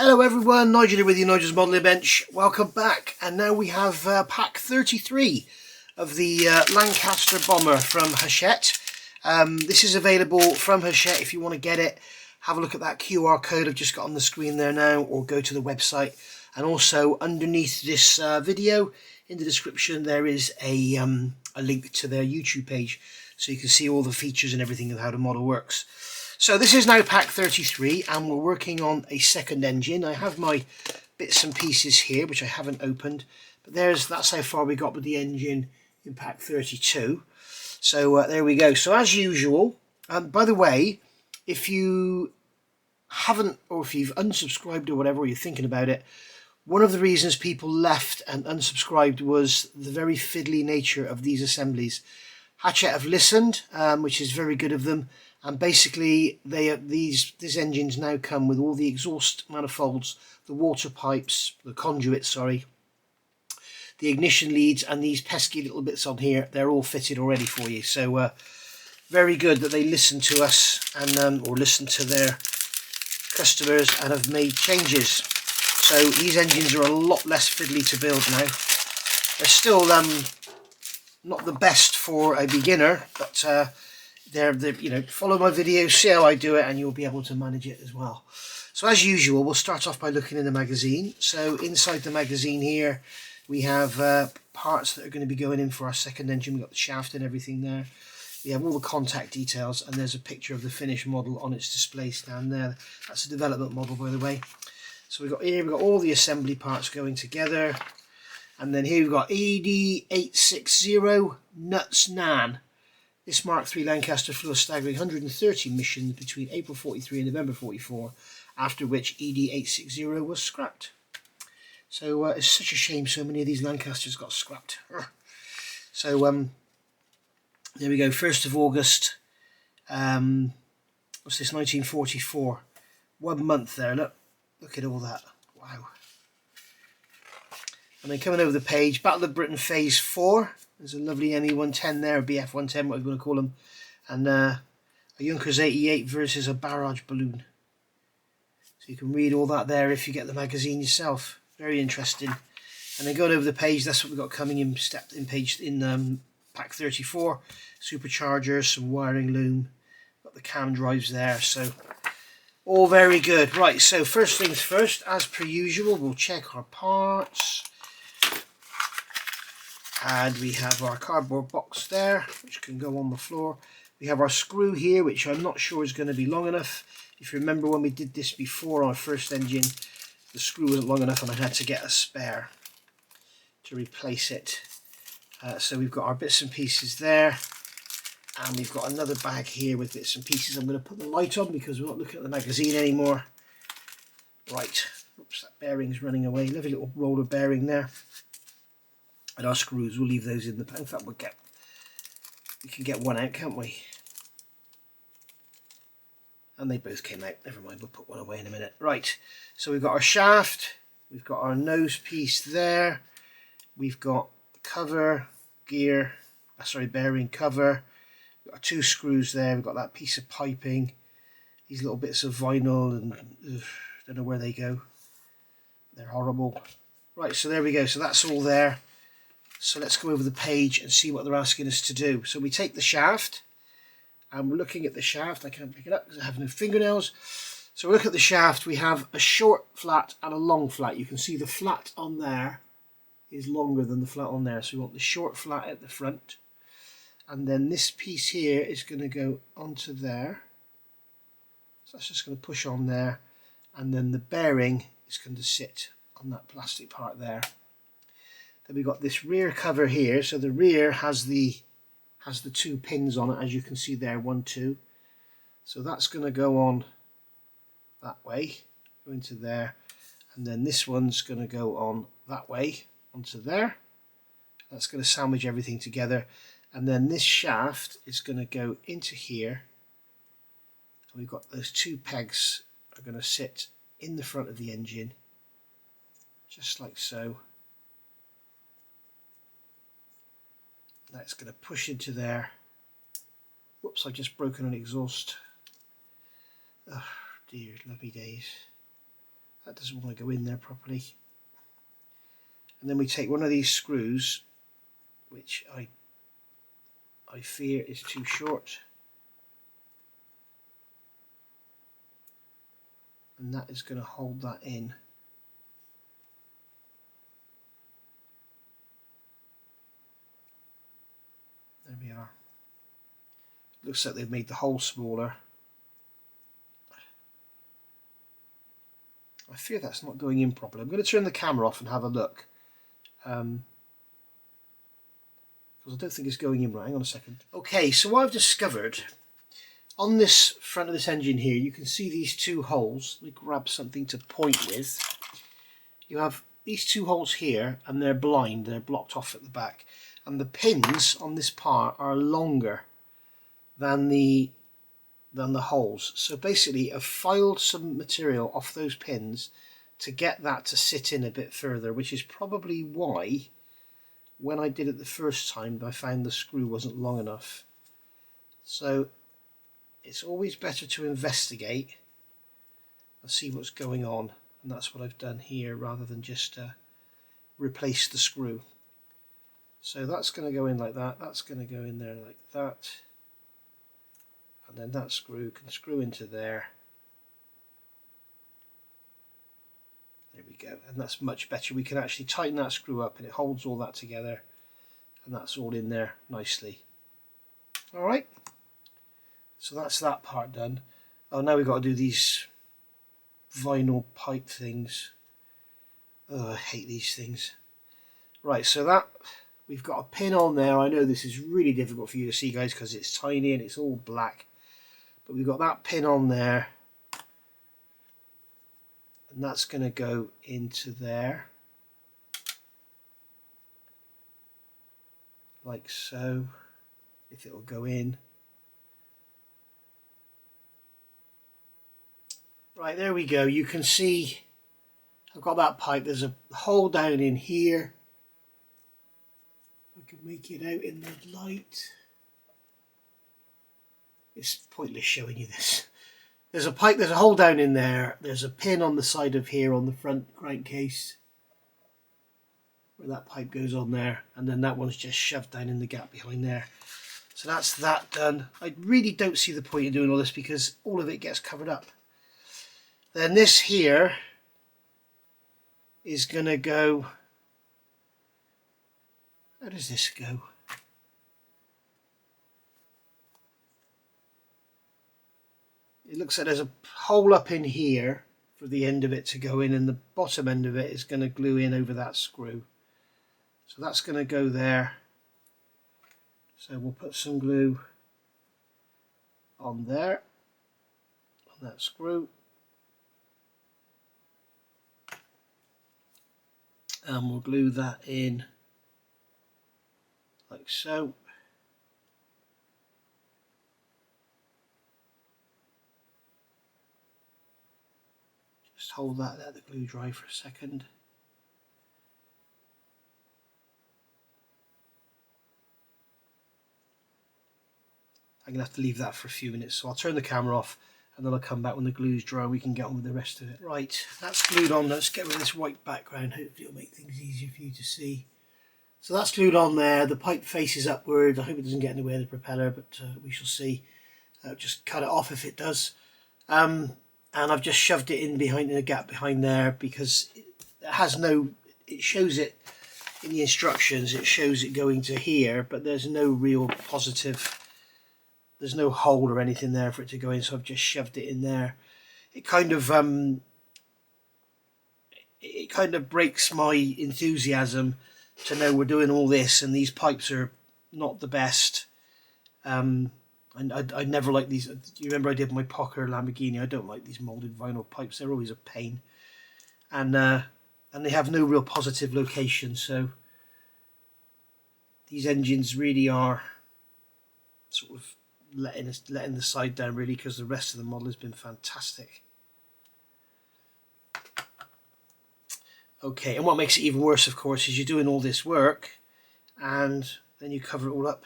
Hello everyone, Nigel here with you, Nigel's Modelling Bench. Welcome back, and now we have pack 33 of the Lancaster bomber from Hachette. This is available from Hachette. If you want to get it, have a look at that QR code I've just got on the screen there now, or go to the website. And also underneath this video, in the description, there is a link to their YouTube page, so you can see all the features and everything of how the model works. So this is now pack 33 and we're working on a second engine. I have my bits and pieces here which I haven't opened, but that's how far we got with the engine in pack 32. So there we go. So as usual, by the way, if you haven't, or if you've unsubscribed or whatever, or you're thinking about it, one of the reasons people left and unsubscribed was the very fiddly nature of these assemblies. Hachette have listened, which is very good of them. And basically, these engines now come with all the exhaust manifolds, the water pipes, the conduits, sorry, the ignition leads, and these pesky little bits on here. They're all fitted already for you. So very good that they listen to us and or listen to their customers and have made changes. So these engines are a lot less fiddly to build now. They're still not the best for a beginner, but you know, follow my videos, see how I do it, and you'll be able to manage it as well. So as usual, we'll start off by looking in the magazine. So inside the magazine here, we have parts that are going to be going in for our second engine. We've got the shaft and everything there. We have all the contact details, and there's a picture of the finished model on its display stand there. That's a development model, by the way. So we've got all the assembly parts going together. And then here we've got ED860 Nuts Nan. This Mark III Lancaster flew a staggering 130 missions between April 43 and November 44, after which ED860 was scrapped. So it's such a shame so many of these Lancasters got scrapped. So there we go, 1st of August, what's this, 1944. 1 month there, look at all that, wow. And then coming over the page, Battle of Britain Phase 4. There's a lovely ME-110 there, a BF-110, what we're going to call them. And a Junkers 88 versus a barrage balloon. So you can read all that there if you get the magazine yourself. Very interesting. And then going over the page, that's what we've got coming in pack 34. Superchargers, some wiring loom. Got the cam drives there, so all very good. Right, so first things first, as per usual, we'll check our parts. And we have our cardboard box there, which can go on the floor. We have our screw here, which I'm not sure is going to be long enough. If you remember when we did this before on our first engine, the screw wasn't long enough and I had to get a spare to replace it. So we've got our bits and pieces there. And we've got another bag here with bits and pieces. I'm going to put the light on because we're not looking at the magazine anymore. Right, oops, that bearing's running away. Lovely little roller bearing there. And our screws, we'll leave those in the pack. In fact, we can get one out, can't we? And they both came out. Never mind, we'll put one away in a minute. Right, so we've got our shaft, we've got our nose piece there, we've got cover, bearing cover, we've got our 2 screws there, we've got that piece of piping, these little bits of vinyl, and don't know where they go. They're horrible. Right, so there we go. So that's all there. So let's go over the page and see what they're asking us to do. So we take the shaft, and we're looking at the shaft. I can't pick it up because I have no fingernails. So we look at the shaft. We have a short flat and a long flat. You can see the flat on there is longer than the flat on there. So we want the short flat at the front. And then this piece here is going to go onto there. So that's just going to push on there. And then the bearing is going to sit on that plastic part there. Then we've got this rear cover here. So the rear has the 2 pins on it, as you can see there, 1, 2. So that's going to go on that way, go into there, and then this one's going to go on that way, onto there. That's going to sandwich everything together, and then this shaft is going to go into here. And we've got those 2 pegs are going to sit in the front of the engine, just like so. That's going to push into there. Whoops, I've just broken an exhaust. Oh dear, lovely days. That doesn't want to go in there properly. And then we take one of these screws, which I fear is too short, and that is going to hold that in. There we are. Looks like they've made the hole smaller. I fear that's not going in properly. I'm going to turn the camera off and have a look. Because I don't think it's going in right. Hang on a second. Okay, so what I've discovered, on this front of this engine here, you can see these two holes. Let me grab something to point with. You have these two holes here, and they're blind. They're blocked off at the back. And the pins on this part are longer than the holes. So basically I've filed some material off those pins to get that to sit in a bit further, which is probably why when I did it the first time I found the screw wasn't long enough. So it's always better to investigate and see what's going on, and that's what I've done here rather than just replace the screw. So that's going to go in like that, that's going to go in there like that, and then that screw can screw into there. There we go, and that's much better. We can actually tighten that screw up and it holds all that together, and that's all in there nicely. Alright, so that's that part done. Oh, now we've got to do these vinyl pipe things. Oh, I hate these things. Right, so that we've got a pin on there. I know this is really difficult for you to see, guys, because it's tiny and it's all black. But we've got that pin on there, and that's going to go into there, like so, if it will go in. Right, there we go. You can see I've got that pipe. There's a hole down in here. I can make it out in the light. It's pointless showing you this. There's a pipe, there's a hole down in there. There's a pin on the side of here on the front crankcase where that pipe goes on there, and then that one's just shoved down in the gap behind there. So that's that done. I really don't see the point in doing all this because all of it gets covered up. Then this here is going to go... How does this go? It looks like there's a hole up in here for the end of it to go in, and the bottom end of it is going to glue in over that screw. So that's going to go there. So we'll put some glue on there, on that screw. And we'll glue that in like so. Just hold that, let the glue dry for a second. I'm going to have to leave that for a few minutes, so I'll turn the camera off and then I'll come back when the glue's dry and we can get on with the rest of it. Right, that's glued on. Let's get rid of this white background. Hopefully it'll make things easier for you to see. So that's glued on there. The pipe faces upward. I hope it doesn't get in the way of the propeller, but we shall see. Just cut it off if it does. And I've just shoved it in behind the gap behind there because it has no, it shows it in the instructions, it shows it going to here, but there's no real positive, there's no hole or anything there for it to go in, so I've just shoved it in there. It kind of breaks my enthusiasm to know we're doing all this and these pipes are not the best. And I never like these. You remember I did my Pocker Lamborghini? I don't like these moulded vinyl pipes. They're always a pain, and they have no real positive location. So these engines really are sort of letting the side down really, because the rest of the model has been fantastic. Okay, and what makes it even worse, of course, is you're doing all this work and then you cover it all up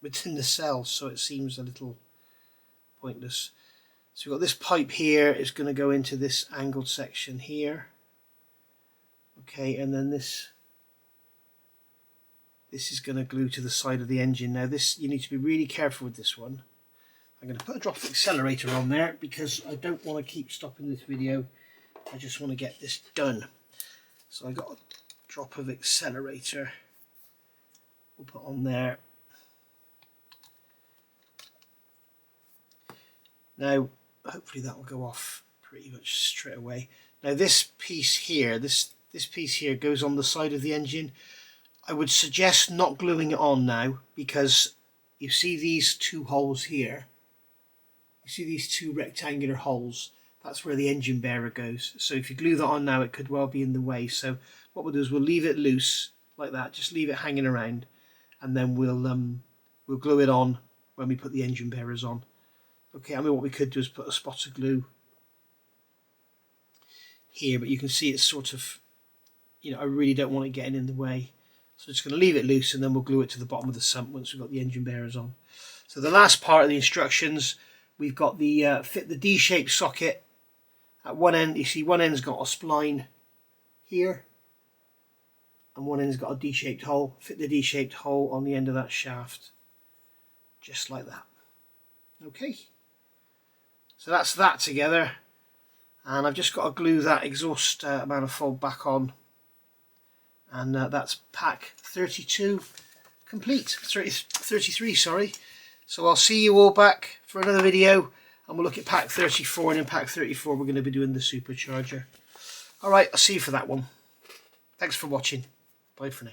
within the cells, so it seems a little pointless. So we've got this pipe here, it's going to go into this angled section here. Okay, and then this is going to glue to the side of the engine. Now this, you need to be really careful with this one. I'm going to put a drop of accelerator on there because I don't want to keep stopping this video. I just want to get this done. So I got a drop of accelerator. We'll put on there. Now hopefully that will go off pretty much straight away. Now this piece here, this piece here goes on the side of the engine. I would suggest not gluing it on now, because you see these two holes here. You see these two rectangular holes. That's where the engine bearer goes. So if you glue that on now, it could well be in the way. So what we'll do is we'll leave it loose like that. Just leave it hanging around, and then we'll glue it on when we put the engine bearers on. Okay, I mean, what we could do is put a spot of glue here, but you can see it's sort of, you know, I really don't want it getting in the way. So just going to leave it loose, and then we'll glue it to the bottom of the sump once we've got the engine bearers on. So the last part of the instructions, we've got the fit the D-shaped socket at one end. You see one end's got a spline here, and one end's got a D-shaped hole. Fit the D-shaped hole on the end of that shaft, just like that. Okay, so that's that together, and I've just got to glue that exhaust manifold back on. And that's pack 32 complete. 33, sorry. So I'll see you all back for another video, and we'll look at pack 34, and in pack 34 we're going to be doing the supercharger. Alright, I'll see you for that one. Thanks for watching. Bye for now.